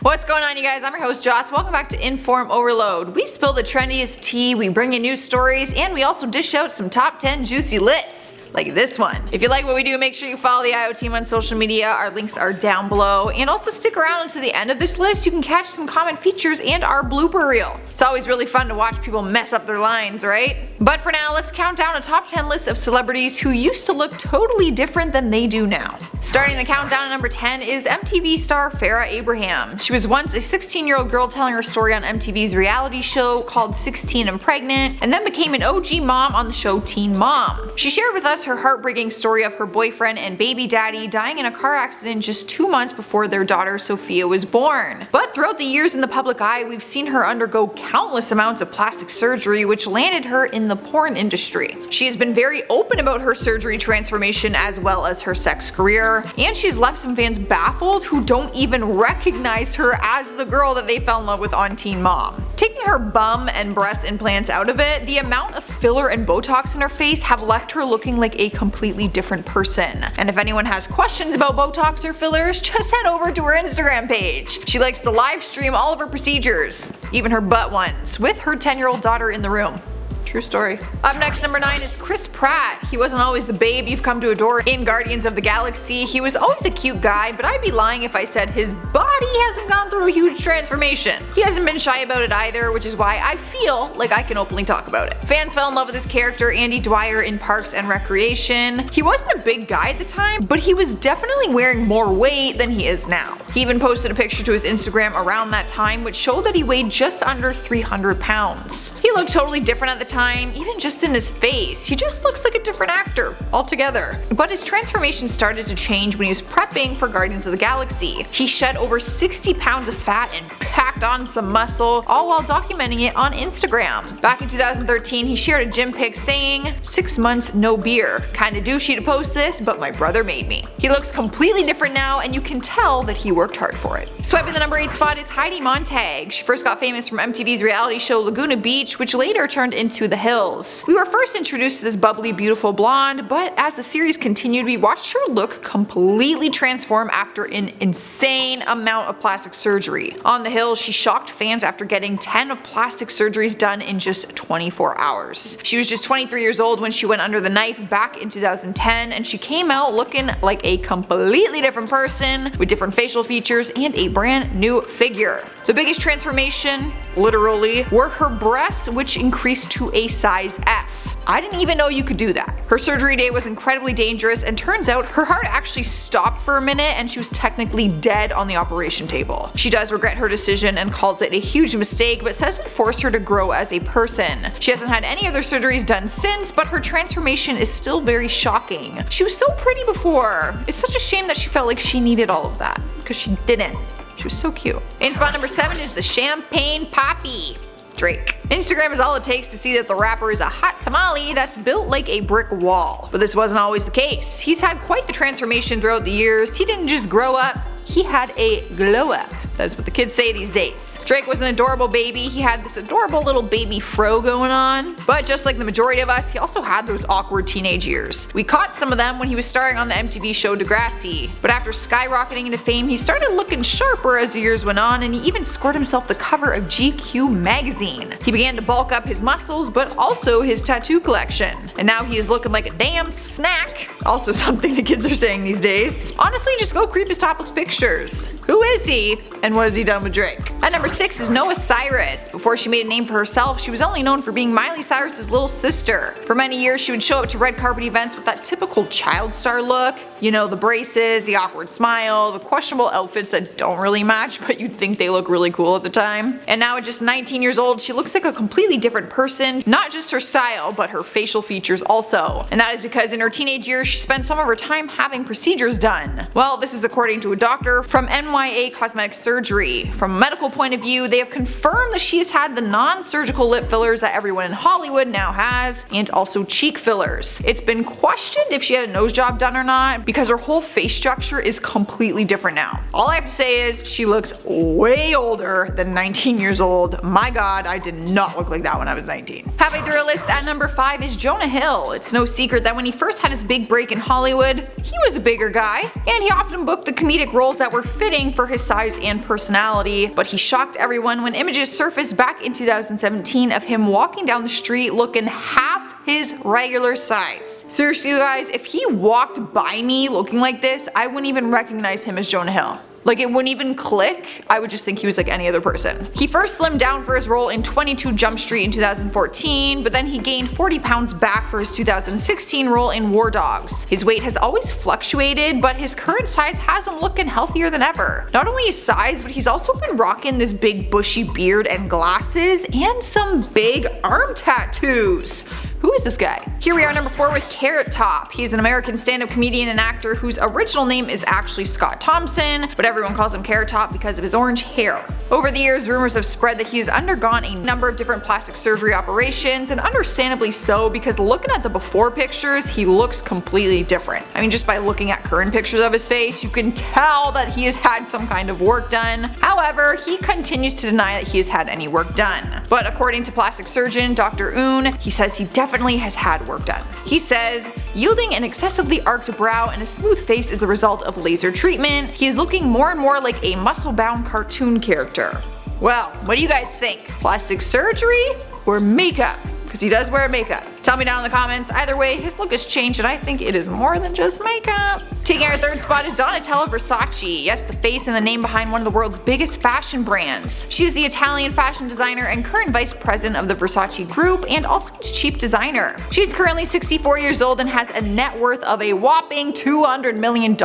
What's going on, you guys? I'm your host Joss. Welcome back to InformOverload. We spill the trendiest tea, we bring you news stories, and we also dish out some top 10 juicy lists. Like this one. If you like what we do, make sure you follow the IO team on social media. Our links are down below. And also stick around until the end of this list. You can catch some comment features and our blooper reel. It's always really fun to watch people mess up their lines, right? But for now, let's count down a top 10 list of celebrities who used to look totally different than they do now. Starting the countdown at number 10 is MTV star Farrah Abraham. She was once a 16-year-old girl telling her story on MTV's reality show called 16 and Pregnant, and then became an OG mom on the show Teen Mom. She shared with us her heartbreaking story of her boyfriend and baby daddy dying in a car accident just 2 months before their daughter Sophia was born. But throughout the years in the public eye, we've seen her undergo countless amounts of plastic surgery, which landed her in the porn industry. She has been very open about her surgery transformation as well as her sex career, and she's left some fans baffled who don't even recognize her as the girl that they fell in love with on Teen Mom. Taking her bum and breast implants out of it, the amount of filler and Botox in her face have left her looking like a completely different person. And if anyone has questions about Botox or fillers, just head over to her Instagram page. She likes to live stream all of her procedures, even her butt ones, with her 10-year-old daughter in the room. True story. Up next, number 9 is Chris Pratt. He wasn't always the babe you've come to adore in Guardians of the Galaxy. He was always a cute guy, but I'd be lying if I said his body hasn't gone through a huge transformation. He hasn't been shy about it either, which is why I feel like I can openly talk about it. Fans fell in love with his character, Andy Dwyer, in Parks and Recreation. He wasn't a big guy at the time, but he was definitely wearing more weight than he is now. He even posted a picture to his Instagram around that time, which showed that he weighed just under 300 pounds. He looked totally different at the time, even just in his face. He just looks like a different actor altogether. But his transformation started to change when he was prepping for Guardians of the Galaxy. He shed over 60 pounds of fat and packed on some muscle, all while documenting it on Instagram. Back in 2013, he shared a gym pic saying, "6 months no beer. Kinda douchey to post this, but my brother made me." He looks completely different now, and you can tell that he worked hard for it. Swiping the number 8 spot is Heidi Montag. She first got famous from MTV's reality show Laguna Beach, which later turned into The Hills. We were first introduced to this bubbly, beautiful blonde, but as the series continued, we watched her look completely transform after an insane amount of plastic surgery. On The Hills, she shocked fans after getting 10 plastic surgeries done in just 24 hours. She was just 23 years old when she went under the knife back in 2010, and she came out looking like a completely different person with different facial features and a brand new figure. The biggest transformation, literally, were her breasts, which increased to a size F. I didn't even know you could do that. Her surgery day was incredibly dangerous, and turns out her heart actually stopped for a minute and she was technically dead on the operation table. She does regret her decision and calls it a huge mistake, but says it forced her to grow as a person. She hasn't had any other surgeries done since, but her transformation is still very shocking. She was so pretty before. It's such a shame that she felt like she needed all of that, because she didn't. She was so cute. In spot number 7 is the Champagne Poppy, Drake. Instagram is all it takes to see that the rapper is a hot tamale that's built like a brick wall. But this wasn't always the case. He's had quite the transformation throughout the years. He didn't just grow up, he had a glow up. That's what the kids say these days. Drake was an adorable baby. He had this adorable little baby fro going on. But just like the majority of us, he also had those awkward teenage years. We caught some of them when he was starring on the MTV show Degrassi. But after skyrocketing into fame, he started looking sharper as the years went on, and he even scored himself the cover of GQ magazine. He began to bulk up his muscles, but also his tattoo collection. And now he is looking like a damn snack. Also something the kids are saying these days. Honestly, just go creep his topless pictures. Who is he? And what has he done with Drake? At number 6 is Noah Cyrus. Before she made a name for herself, she was only known for being Miley Cyrus's little sister. For many years, she would show up to red carpet events with that typical child star look. You know, the braces, the awkward smile, the questionable outfits that don't really match, but you'd think they look really cool at the time. And now at just 19 years old, she looks like a completely different person. Not just her style, but her facial features also. And that is because in her teenage years, she spent some of her time having procedures done. Well, this is according to a doctor from NYA Cosmetic Surgery. From a medical point of view, they have confirmed that she has had the non-surgical lip fillers that everyone in Hollywood now has, and also cheek fillers. It's been questioned if she had a nose job done or not, because her whole face structure is completely different now. All I have to say is she looks way older than 19 years old. My god, I did not look like that when I was 19. Halfway through a list at number 5 is Jonah Hill. It's no secret that when he first had his big break in Hollywood, he was a bigger guy, and he often booked the comedic roles that were fitting for his size and personality, but he shocked everyone when images surfaced back in 2017 of him walking down the street looking half his regular size. Seriously, you guys, if he walked by me looking like this, I wouldn't even recognize him as Jonah Hill. Like, it wouldn't even click. I would just think he was like any other person. He first slimmed down for his role in 22 Jump Street in 2014, but then he gained 40 pounds back for his 2016 role in War Dogs. His weight has always fluctuated, but his current size has him looking healthier than ever. Not only his size, but he's also been rocking this big bushy beard and glasses and some big arm tattoos. Who is this guy? Here we are, number 4 with Carrot Top. He's an American stand-up comedian and actor whose original name is actually Scott Thompson, but everyone calls him Carrot Top because of his orange hair. Over the years, rumors have spread that he has undergone a number of different plastic surgery operations, and understandably so, because looking at the before pictures, he looks completely different. I mean, just by looking at current pictures of his face, you can tell that he has had some kind of work done. However, he continues to deny that he has had any work done. But according to plastic surgeon Dr. Oon, he says he definitely has had work done. He says, yielding an excessively arched brow and a smooth face is the result of laser treatment. He is looking more and more like a muscle-bound cartoon character. Well, what do you guys think? Plastic surgery or makeup? Because he does wear makeup. Tell me down in the comments. Either way, his look has changed, and I think it is more than just makeup. Taking our 3rd spot is Donatella Versace. Yes, the face and the name behind one of the world's biggest fashion brands. She is the Italian fashion designer and current vice president of the Versace group, and also its chief designer. She's currently 64 years old and has a net worth of a whopping $200 million,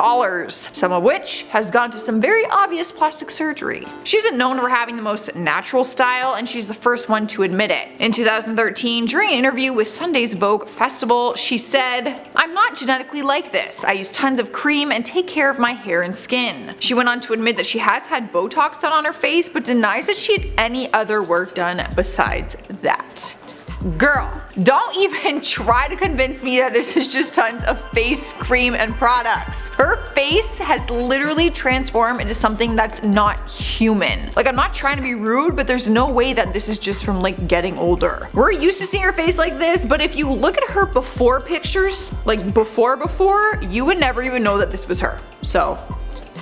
some of which has gone to some very obvious plastic surgery. She isn't known for having the most natural style, and she's the first one to admit it. In 2013, during an interview with Sunday's Vogue Festival, she said, "I'm not genetically like this. I use tons of cream and take care of my hair and skin." She went on to admit that she has had Botox done on her face, but denies that she had any other work done besides that. Girl, don't even try to convince me that this is just tons of face cream and products. Her face has literally transformed into something that's not human. Like, I'm not trying to be rude, but there's no way that this is just from like getting older. We're used to seeing her face like this, but if you look at her before pictures, like before, you would never even know that this was her. So,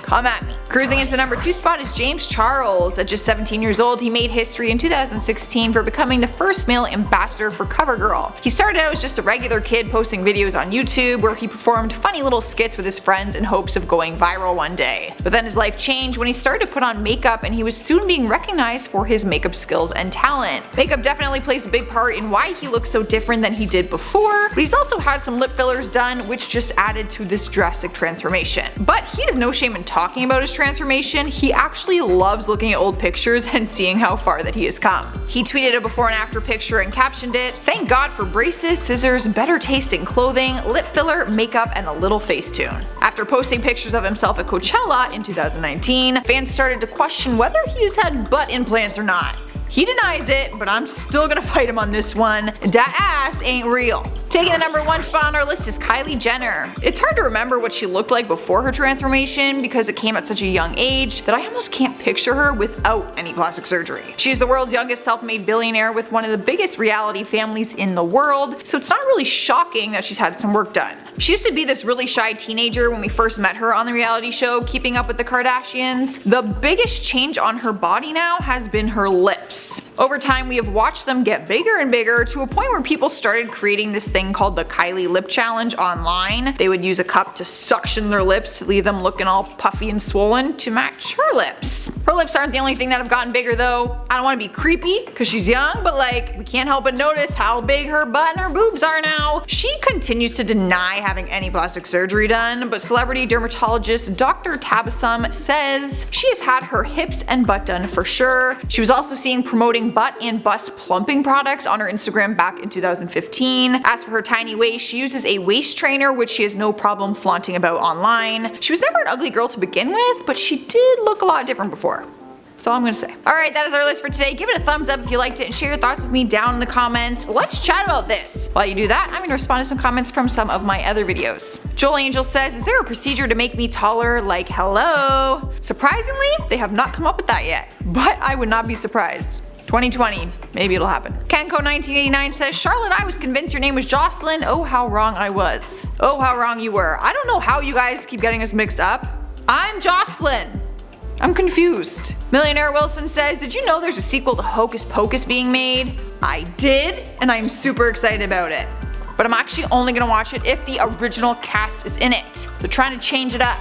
come at me. Cruising into the number 2 spot is James Charles. At just 17 years old, he made history in 2016 for becoming the first male ambassador for CoverGirl. He started out as just a regular kid posting videos on YouTube where he performed funny little skits with his friends in hopes of going viral one day. But then his life changed when he started to put on makeup, and he was soon being recognized for his makeup skills and talent. Makeup definitely plays a big part in why he looks so different than he did before, but he's also had some lip fillers done, which just added to this drastic transformation. But he has no shame in talking about his transformation. He actually loves looking at old pictures and seeing how far that he has come. He tweeted a before and after picture and captioned it, "Thank God for braces, scissors, better tasting clothing, lip filler, makeup, and a little Facetune." After posting pictures of himself at Coachella in 2019, fans started to question whether he has had butt implants or not. He denies it, but I'm still gonna fight him on this one. That ass ain't real. Taking the number 1 spot on our list is Kylie Jenner. It's hard to remember what she looked like before her transformation because it came at such a young age that I almost can't picture her without any plastic surgery. She's the world's youngest self-made billionaire with one of the biggest reality families in the world, so it's not really shocking that she's had some work done. She used to be this really shy teenager when we first met her on the reality show Keeping Up with the Kardashians. The biggest change on her body now has been her lips. Over time, we have watched them get bigger and bigger to a point where people started creating this thing called the Kylie Lip Challenge online. They would use a cup to suction their lips to leave them looking all puffy and swollen to match her lips. Her lips aren't the only thing that have gotten bigger though. I don't want to be creepy because she's young, but like, we can't help but notice how big her butt and her boobs are now. She continues to deny having any plastic surgery done, but celebrity dermatologist Dr. Tabassum says she has had her hips and butt done for sure. She was also seen promoting butt and bust plumping products on her Instagram back in 2015. As for her tiny waist, she uses a waist trainer, which she has no problem flaunting about online. She was never an ugly girl to begin with, but she did look a lot different before. That's all I'm gonna say. Alright, that is our list for today. Give it a thumbs up if you liked it and share your thoughts with me down in the comments. Let's chat about this. While you do that, I'm gonna respond to some comments from some of my other videos. Joel Angel says, is there a procedure to make me taller? Like, hello? Surprisingly, they have not come up with that yet, but I would not be surprised. 2020, maybe it'll happen. Kenko1989 says, Charlotte, I was convinced your name was Jocelyn. Oh, how wrong I was. Oh, how wrong you were. I don't know how you guys keep getting us mixed up. I'm Jocelyn. I'm confused. Millionaire Wilson says, did you know there's a sequel to Hocus Pocus being made? I did, and I'm super excited about it. But I'm actually only gonna watch it if the original cast is in it. They're trying to change it up.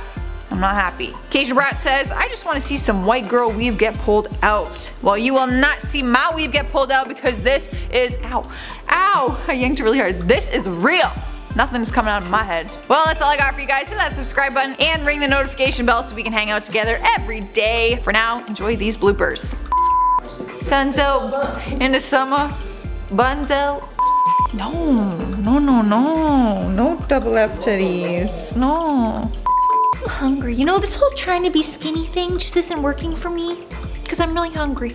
I'm not happy. Cajun Brat says, I just want to see some white girl weave get pulled out. Well, you will not see my weave get pulled out because this is, ow, I yanked it really hard. This is real. Nothing's coming out of my head. Well, that's all I got for you guys. Hit that subscribe button and ring the notification bell so we can hang out together every day. For now, enjoy these bloopers. Sun's out in the summer, buns out. No double F titties, no. I'm hungry. You know, this whole trying to be skinny thing just isn't working for me because I'm really hungry.